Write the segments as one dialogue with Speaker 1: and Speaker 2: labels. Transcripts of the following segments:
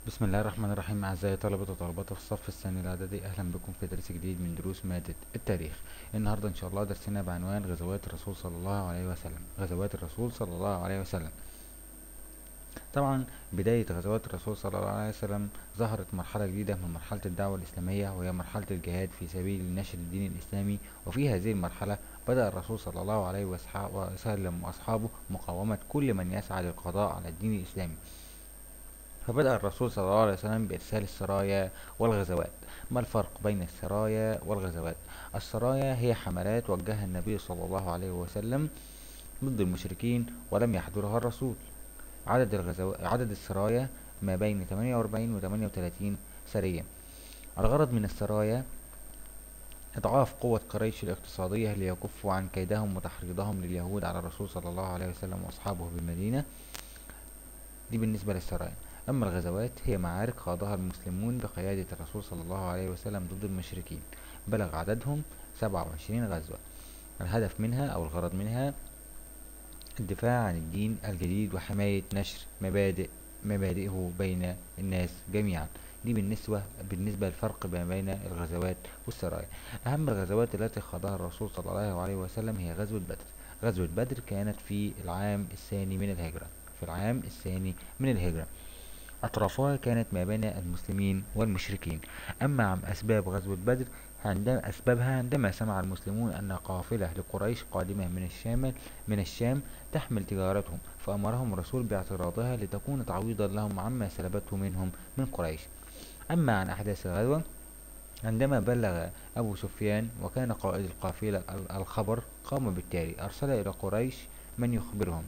Speaker 1: بسم الله الرحمن الرحيم. أعزائي طلبة وطالبات الصف الثاني الإعدادي، أهلا بكم في درس جديد من دروس مادة التاريخ. النهاردة إن شاء الله درسنا بعنوان غزوات الرسول صلى الله عليه وسلم. غزوات الرسول صلى الله عليه وسلم. طبعا بداية غزوات الرسول صلى الله عليه وسلم ظهرت مرحلة جديدة من مرحلة الدعوة الإسلامية، وهي مرحلة الجهاد في سبيل نشر الدين الإسلامي. وفي هذه المرحلة بدأ الرسول صلى الله عليه وسلم وأصحابه مقاومة كل من يسعى للقضاء على الدين الإسلامي. فبدأ الرسول صلى الله عليه وسلم بإرسال السرايا والغزوات. ما الفرق بين السرايا والغزوات؟ السرايا هي حملات وجهها النبي صلى الله عليه وسلم ضد المشركين ولم يحضرها الرسول. عدد السرايا ما بين 48 و 38 سرية. الغرض من السرايا إضعاف قوة قريش الاقتصادية ليكفوا عن كيدهم وتحريضهم لليهود على الرسول صلى الله عليه وسلم وأصحابه بالمدينة. دي بالنسبة للسرايا. أما الغزوات هي معارك خاضها المسلمون بقيادة الرسول صلى الله عليه وسلم ضد المشركين، بلغ عددهم 27 غزوة. الهدف منها أو الغرض منها الدفاع عن الدين الجديد وحماية نشر مبادئه بين الناس جميعا. دي بالنسبة للفرق ما بين الغزوات والسرايا. أهم الغزوات التي خاضها الرسول صلى الله عليه وسلم هي غزوة بدر. غزوة بدر كانت في العام الثاني من الهجرة. أطرافها كانت ما بين المسلمين والمشركين. أما عن أسباب غزوة بدر، عندما سمع المسلمون أن قافلة لقريش قادمة من الشام تحمل تجارتهم، فأمرهم الرسول باعتراضها لتكون تعويضا لهم عما سلبته منهم من قريش. أما عن أحداث الغزوة، عندما بلغ أبو سفيان وكان قائد القافلة الخبر، قام بالتالي: أرسل إلى قريش من يخبرهم،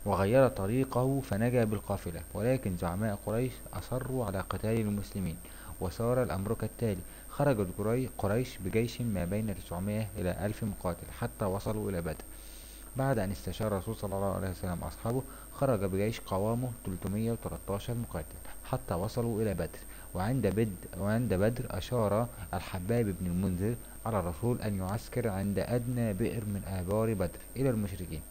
Speaker 1: وغير طريقه فنجا بالقافلة. ولكن زعماء قريش أصروا على قتال المسلمين، وصار الأمر كالتالي: خرجت قريش بجيش ما بين 900 إلى 1000 مقاتل حتى وصلوا إلى بدر. بعد أن استشار الرسول صلى الله عليه وسلم أصحابه، خرج بجيش قوامه 313 مقاتل حتى وصلوا إلى بدر. وعند بدر أشار الحباب بن المنذر على الرسول أن يعسكر عند أدنى بئر من آبار بدر إلى المشركين.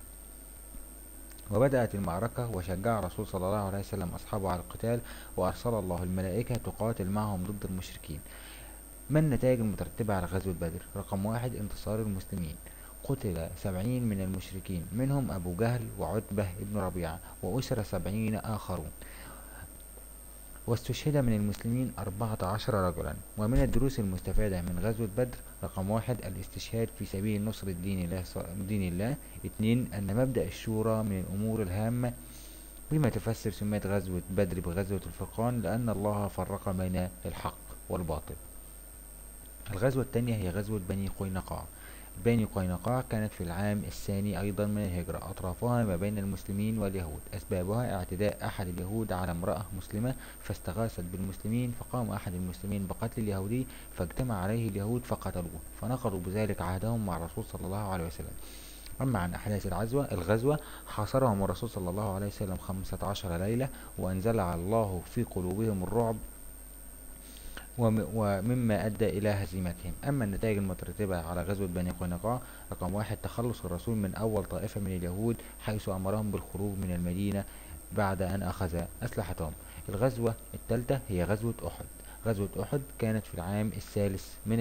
Speaker 1: وبدأت المعركة، وشجع الرسول صلى الله عليه وسلم أصحابه على القتال، وأرسل الله الملائكة تقاتل معهم ضد المشركين. ما النتائج المترتبة على غزوة بدر؟ رقم 1: انتصار المسلمين. قتل 70 من المشركين، منهم أبو جهل وعتبة بن ربيعة، وأسر 70 آخرون. واستشهد من المسلمين 14 رجلا. ومن الدروس المستفادة من غزوة بدر: رقم 1: الاستشهاد في سبيل نصر دين الله. 2: أن مبدأ الشورى من الأمور الهامة، بما تفسر سميت غزوة بدر بغزوة الفرقان، لأن الله فرق بين الحق والباطل. الغزوة الثانية هي غزوة بني قينقاع. بني قينقاع كانت في العام الثاني أيضا من الهجرة. أطرافها ما بين المسلمين واليهود. أسبابها: اعتداء أحد اليهود على امرأة مسلمة فاستغاثت بالمسلمين، فقام أحد المسلمين بقتل اليهودي، فاجتمع عليه اليهود فقتلوه، فنقضوا بذلك عهدهم مع الرسول صلى الله عليه وسلم. أما عن أحداث الغزوة: حاصرهم الرسول صلى الله عليه وسلم 15 ليلة، وأنزل الله في قلوبهم الرعب، ومما أدى إلى هزيمتهم. أما النتائج المترتبة على غزوة بني قينقاع: رقم 1: تخلص الرسول من أول طائفة من اليهود، حيث أمرهم بالخروج من المدينة بعد أن أخذ أسلحتهم. الغزوة الثالثة هي غزوة أحد. غزوة أحد كانت في العام الثالث من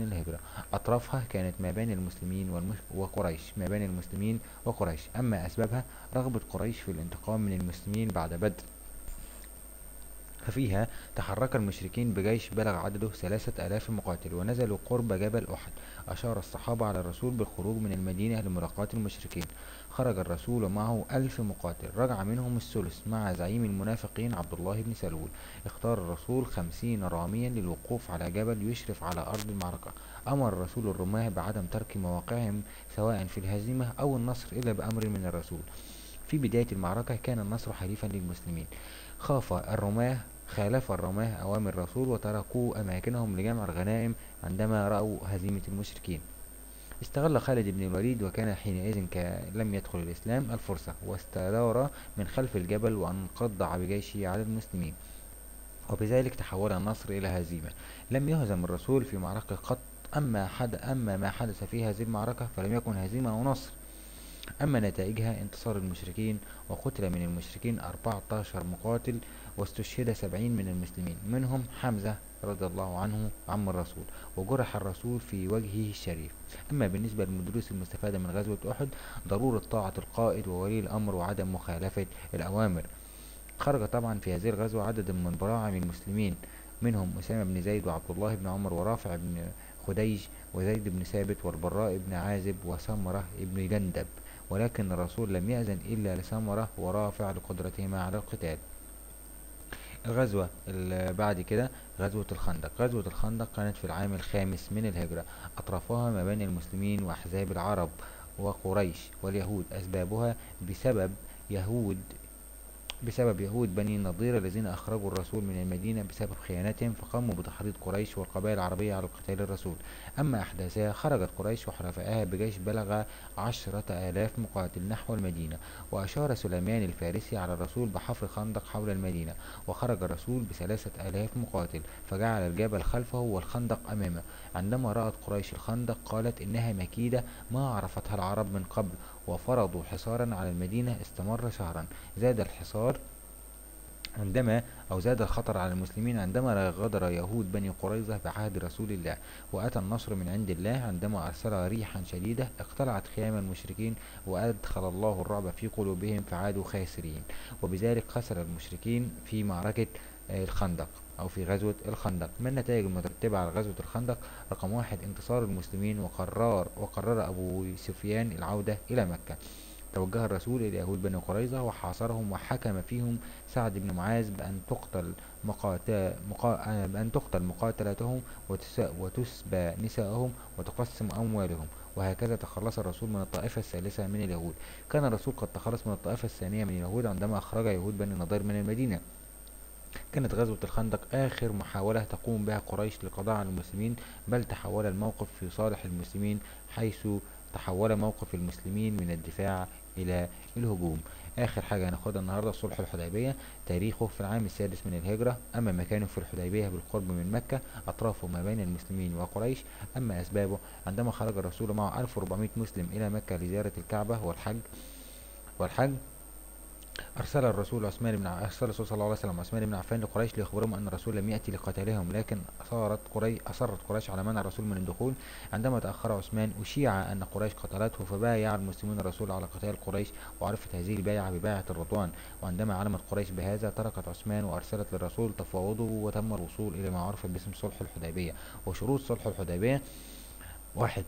Speaker 1: الهجرة. أطرافها كانت ما بين المسلمين وقريش. أما أسبابها: رغبة قريش في الانتقام من المسلمين بعد بدر، ففيها تحرك المشركين بجيش بلغ عدده 3000 مقاتل، ونزلوا قرب جبل أحد. أشار الصحابة على الرسول بالخروج من المدينة لملاقاة المشركين. خرج الرسول ومعه 1000 مقاتل، رجع منهم الثلث مع زعيم المنافقين عبد الله بن سلول. اختار الرسول 50 راميا للوقوف على جبل يشرف على أرض المعركة. أمر الرسول الرماة بعدم ترك مواقعهم سواء في الهزيمة أو النصر إلا بأمر من الرسول. في بداية المعركة كان النصر حليفا للمسلمين. خالف الرماة أوامر الرسول، وتركوا أماكنهم لجمع الغنائم عندما رأوا هزيمة المشركين. استغل خالد بن الوليد، وكان حينئذ لم يدخل الإسلام، الفرصة، واستدار من خلف الجبل وانقض بجيشه على المسلمين، وبذلك تحول النصر إلى هزيمة. لم يهزم الرسول في معركة قط. أما ما حدث في هذه المعركة فلم يكن هزيمة ونصر، أما نتائجها انتصار المشركين، وقتل من المشركين 14 مقاتل، واستشهد 70 من المسلمين منهم حمزة رضي الله عنه عم الرسول، وجرح الرسول في وجهه الشريف. أما بالنسبة للدروس المستفادة من غزوة أحد: ضرورة طاعة القائد وولي الأمر وعدم مخالفة الأوامر. خرج طبعا في هذه الغزوة عدد من براعم المسلمين، منهم أسامة بن زيد وعبد الله بن عمر ورافع بن خديج وزيد بن ثابت والبراء بن عازب وسمرة بن جندب، ولكن الرسول لم يأذن إلا لسمرة ورافع لقدرتهما على القتال. الغزوة اللي بعد كده غزوة الخندق. غزوة الخندق كانت في العام الخامس من الهجرة، أطرافها ما بين المسلمين وأحزاب العرب وقريش واليهود. أسبابها يهود بسبب يهود بني النضير الذين أخرجوا الرسول من المدينة بسبب خيانتهم، فقاموا بتحريض قريش والقبائل العربية على قتال الرسول. أما أحداثها: خرجت قريش وحلفائها بجيش بلغ 10,000 مقاتل نحو المدينة، وأشار سليمان الفارسي على الرسول بحفر خندق حول المدينة، وخرج الرسول ب3,000 مقاتل، فجعل الجبل خلفه والخندق أمامه. عندما رأت قريش الخندق قالت إنها مكيدة ما عرفتها العرب من قبل، وفرضوا حصارا على المدينة استمر شهرا. زاد الحصار زاد الخطر على المسلمين عندما غادر يهود بني قريظة بعهد رسول الله، وأتى النصر من عند الله عندما أرسل ريحا شديدة اقتلعت خيام المشركين، وأدخل الله الرعب في قلوبهم فعادوا خاسرين، وبذلك خسر المشركين في معركة الخندق أو في غزوة الخندق. من النتائج المترتبة على غزوة الخندق: رقم واحد: انتصار المسلمين، وقرر أبو سفيان العودة إلى مكة. توجه الرسول إلى يهود بني قريظة وحاصرهم، وحكم فيهم سعد بن معاذ بأن تقتل مقاتلتهم وتسبى نساءهم وتقسم أموالهم. وهكذا تخلص الرسول من الطائفة الثالثة من اليهود. كان الرسول قد تخلص من الطائفة الثانية من اليهود عندما أخرج يهود بني النضير من المدينة. كانت غزوة الخندق آخر محاولة تقوم بها قريش للقضاء على المسلمين، بل تحول الموقف في صالح المسلمين، حيث تحول موقف المسلمين من الدفاع إلى الهجوم. آخر حاجة هناخدها النهاردة: صلح الحديبية. تاريخه في العام السادس من الهجرة. أما مكانه في الحديبية بالقرب من مكة، أطرافه ما بين المسلمين وقريش. أما أسبابه: عندما خرج الرسول معه 1400 مسلم إلى مكة لزيارة الكعبة والحج، أرسل الرسول صلى الله عليه وسلم عثمان بن عفان لقريش ليخبرهم أن الرسول لم يأتي لقتالهم، لكن أصرت قريش على منع الرسول من الدخول. عندما تأخر عثمان أشيع أن قريش قتلته، فبايع المسلمون الرسول على قتال قريش، وعرفت هذه البيعة ببيعة الرضوان. وعندما علمت قريش بهذا تركت عثمان وأرسلت للرسول تفاوضه، وتم الوصول إلى ما عرف باسم صلح الحديبية. وشروط صلح الحديبية: واحد: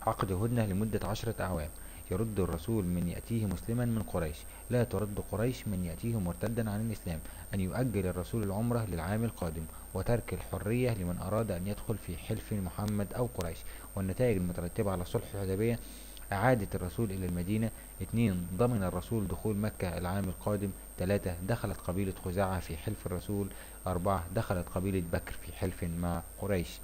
Speaker 1: عقد هدنة لمدة 10 أعوام. يرد الرسول من يأتيه مسلما من قريش، لا ترد قريش من يأتيه مرتدا عن الإسلام. أن يؤجل الرسول العمرة للعام القادم، وترك الحرية لمن أراد أن يدخل في حلف محمد أو قريش. والنتائج المترتبة على صلح الحديبية: إعادة الرسول إلى المدينة. 2. ضمن الرسول دخول مكة العام القادم. 3. دخلت قبيلة خزاعة في حلف الرسول. 4. دخلت قبيلة بكر في حلف مع قريش.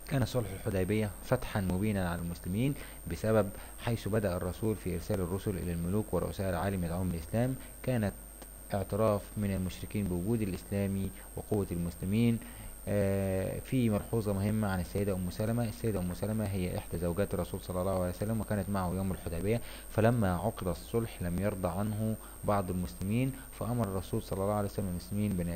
Speaker 1: كان صلح الحديبية فتحا مبينا على المسلمين بسبب حيث بدأ الرسول في إرسال الرسل إلى الملوك ورؤساء العالم يدعوهم الإسلام. كانت اعتراف من المشركين بوجود الإسلام وقوة المسلمين. في ملحوظة مهمة عن السيدة أم سلمة. السيدة أم سلمة هي إحدى زوجات الرسول صلى الله عليه وسلم، وكانت معه يوم الحديبية. فلما عقد الصلح لم يرضى عنه بعض المسلمين، فأمر الرسول صلى الله عليه وسلم المسلمين بأن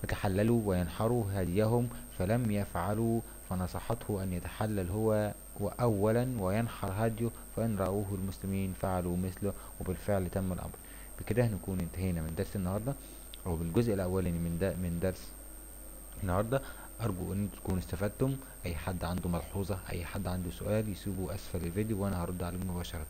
Speaker 1: يتحللوا وينحروا هديهم، فلم يفعلوا، فنصحته أن يتحلل هو أولا وينحر هديه، فإن رأوه المسلمين فعلوا مثله، وبالفعل تم الأمر. بكده نكون انتهينا من درس النهاردة، أو بالجزء الأولاني من درس النهاردة. أرجو أن تكونوا استفدتم. أي حد عنده ملحوظة، أي حد عنده سؤال، يسيبه أسفل الفيديو وأنا هرد عليه مباشرة.